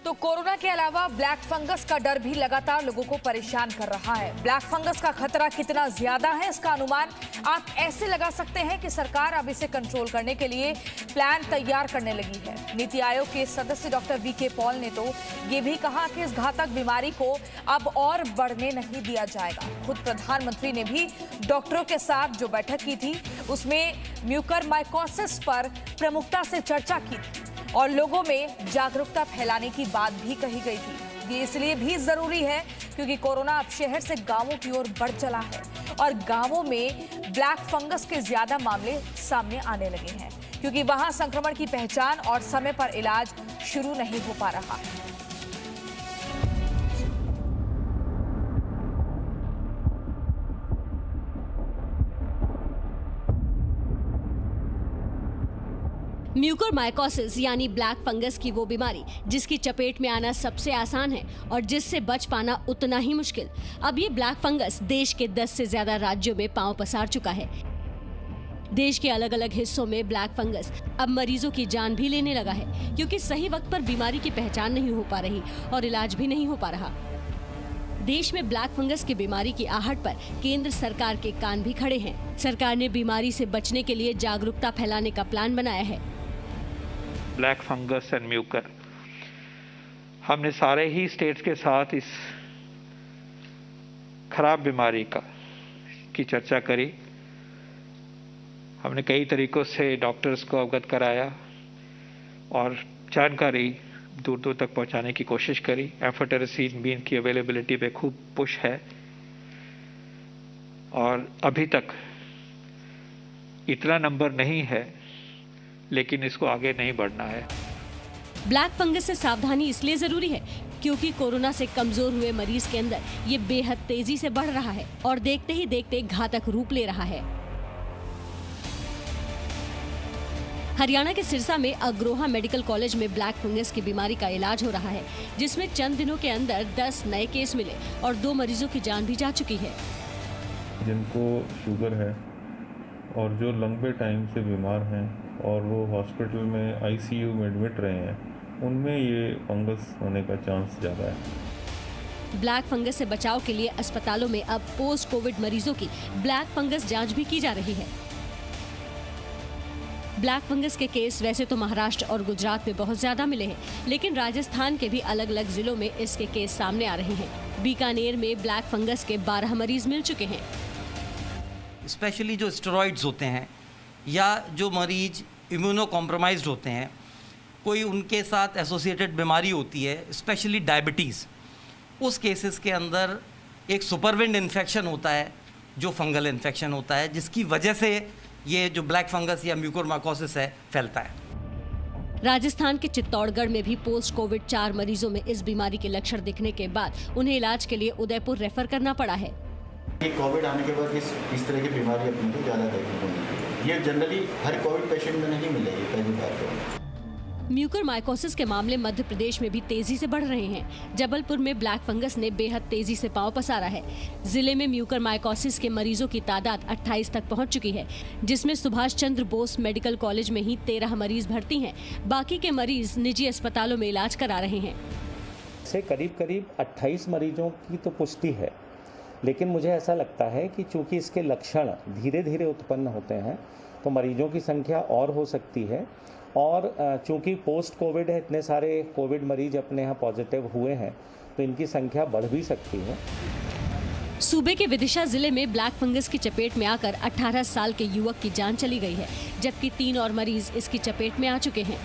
तो कोरोना के अलावा ब्लैक फंगस का डर भी लगातार लोगों को परेशान कर रहा है। ब्लैक फंगस का खतरा कितना ज्यादा है, इसका अनुमान आप ऐसे लगा सकते हैं कि सरकार अब इसे कंट्रोल करने के लिए प्लान तैयार करने लगी है। नीति आयोग के सदस्य डॉक्टर वीके पॉल ने तो ये भी कहा कि इस घातक बीमारी को अब और बढ़ने नहीं दिया जाएगा। खुद प्रधानमंत्री ने भी डॉक्टरों के साथ जो बैठक की थी उसमें म्यूकरमाइकोसिस पर प्रमुखता से चर्चा की थी और लोगों में जागरूकता फैलाने की बात भी कही गई थी। ये इसलिए भी जरूरी है क्योंकि कोरोना अब शहर से गांवों की ओर बढ़ चला है और गांवों में ब्लैक फंगस के ज्यादा मामले सामने आने लगे हैं क्योंकि वहां संक्रमण की पहचान और समय पर इलाज शुरू नहीं हो पा रहा है। म्यूकरमाइकोसिस यानी ब्लैक फंगस की वो बीमारी जिसकी चपेट में आना सबसे आसान है और जिससे बच पाना उतना ही मुश्किल। अब ये ब्लैक फंगस देश के 10 से ज्यादा राज्यों में पांव पसार चुका है। देश के अलग अलग हिस्सों में ब्लैक फंगस अब मरीजों की जान भी लेने लगा है क्योंकि सही वक्त पर बीमारी की पहचान नहीं हो पा रही और इलाज भी नहीं हो पा रहा। देश में ब्लैक फंगस की बीमारी की आहट पर केंद्र सरकार के कान भी खड़े हैं। सरकार ने बीमारी से बचने के लिए जागरूकता फैलाने का प्लान बनाया है। ब्लैक फंगस एंड म्यूकर, हमने सारे ही स्टेट्स के साथ इस खराब बीमारी की चर्चा करी। हमने कई तरीकों से डॉक्टर्स को अवगत कराया और जानकारी दूर दूर तक पहुंचाने की कोशिश करी। एफोटेरेसिन बीन की अवेलेबिलिटी पे खूब पुश है और अभी तक इतना नंबर नहीं है, लेकिन इसको आगे नहीं बढ़ना है। ब्लैक फंगस से सावधानी इसलिए जरूरी है क्योंकि कोरोना से कमजोर हुए मरीज के अंदर ये बेहद तेजी से बढ़ रहा है और देखते ही देखते घातक रूप ले रहा है। हरियाणा के सिरसा में अग्रोहा मेडिकल कॉलेज में ब्लैक फंगस की बीमारी का इलाज हो रहा है, जिसमें चंद दिनों के अंदर 10 नए केस मिले और 2 मरीजों की जान भी जा चुकी है। जिनको शुगर है और जो लंबे टाइम से बीमार हैं और वो हॉस्पिटल में आईसीयू में एडमिट रहे हैं, उनमें ये फंगस होने का चांस ज़्यादा है। ब्लैक फंगस से बचाव के लिए अस्पतालों में अब पोस्ट कोविड मरीजों की ब्लैक फंगस जांच भी की जा रही है। ब्लैक फंगस के केस वैसे तो महाराष्ट्र और गुजरात में बहुत ज्यादा मिले हैं, लेकिन राजस्थान के भी अलग अलग जिलों में इसके केस सामने आ रहे हैं। बीकानेर में ब्लैक फंगस के 12 मरीज मिल चुके हैं। स्पेशली जो स्टेरॉइड्स होते हैं या जो मरीज इम्यूनो कॉम्प्रोमाइज्ड होते हैं, कोई उनके साथ एसोसिएटेड बीमारी होती है, स्पेशली डायबिटीज़, उस केसेस के अंदर एक सुपरविंड इन्फेक्शन होता है जो फंगल इन्फेक्शन होता है, जिसकी वजह से ये जो ब्लैक फंगस या म्यूकरमाइकोसिस है फैलता है। राजस्थान के चित्तौड़गढ़ में भी पोस्ट कोविड 4 मरीजों में इस बीमारी के लक्षण दिखने के बाद उन्हें इलाज के लिए उदयपुर रेफर करना पड़ा है। कोविड आने के बाद इस तरह की बीमारी अपने को ज़्यादा देखने को मिलती है। ये जनरली हर कोविड पेशेंट में नहीं मिलेगी, पहली बात तो। म्यूकरमाइकोसिस के मामले मध्य प्रदेश में भी तेजी से बढ़ रहे हैं। जबलपुर में ब्लैक फंगस ने बेहद तेजी से पांव पसारा है। जिले में म्यूकरमाइकोसिस के मरीजों की तादाद 28 तक पहुंच चुकी है, जिसमें सुभाष चंद्र बोस मेडिकल कॉलेज में ही 13 मरीज भर्ती हैं। बाकी के मरीज निजी अस्पतालों में इलाज करा रहे हैं। से करीब 28 मरीजों की तो पुष्टि है, लेकिन मुझे ऐसा लगता है कि चूंकि इसके लक्षण धीरे धीरे उत्पन्न होते हैं तो मरीजों की संख्या और हो सकती है और चूंकि पोस्ट कोविड है, इतने सारे कोविड मरीज अपने यहाँ पॉजिटिव हुए हैं तो इनकी संख्या बढ़ भी सकती है। सूबे के विदिशा जिले में ब्लैक फंगस की चपेट में आकर 18 साल के युवक की जान चली गई है, जबकि 3 और मरीज इसकी चपेट में आ चुके हैं।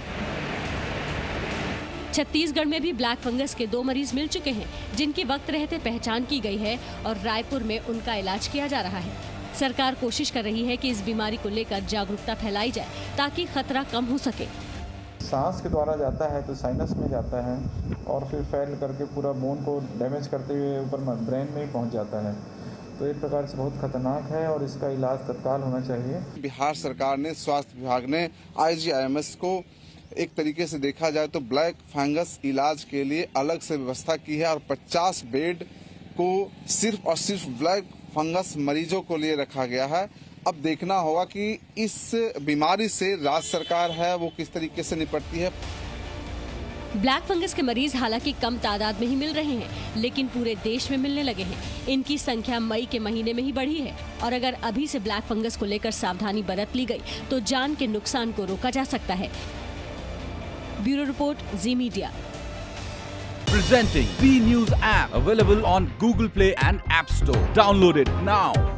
छत्तीसगढ़ में भी ब्लैक फंगस के 2 मरीज मिल चुके हैं, जिनकी वक्त रहते पहचान की गई है और रायपुर में उनका इलाज किया जा रहा है। सरकार कोशिश कर रही है कि इस बीमारी को लेकर जागरूकता फैलाई जाए ताकि खतरा कम हो सके। सांस के द्वारा जाता है तो साइनस में जाता है और फिर फैल करके पूरा बोन को डैमेज करते हुए ऊपर ब्रेन में ही पहुंच जाता है, तो एक प्रकार से बहुत खतरनाक है और इसका इलाज तत्काल होना चाहिए। बिहार सरकार ने, स्वास्थ्य विभाग ने IGIMS को एक तरीके से देखा जाए तो ब्लैक फंगस इलाज के लिए अलग से व्यवस्था की है और 50 बेड को सिर्फ और सिर्फ ब्लैक फंगस मरीजों को लिए रखा गया है। अब देखना होगा कि इस बीमारी से राज्य सरकार है वो किस तरीके से निपटती है। ब्लैक फंगस के मरीज हालांकि कम तादाद में ही मिल रहे हैं, लेकिन पूरे देश में मिलने लगे हैं। इनकी संख्या मई के महीने में ही बढ़ी है और अगर अभी से ब्लैक फंगस को लेकर सावधानी बरत ली गई तो जान के नुकसान को रोका जा सकता है। Bureau report, ji media. Presenting B News app, available on Google Play and App Store. Download it now.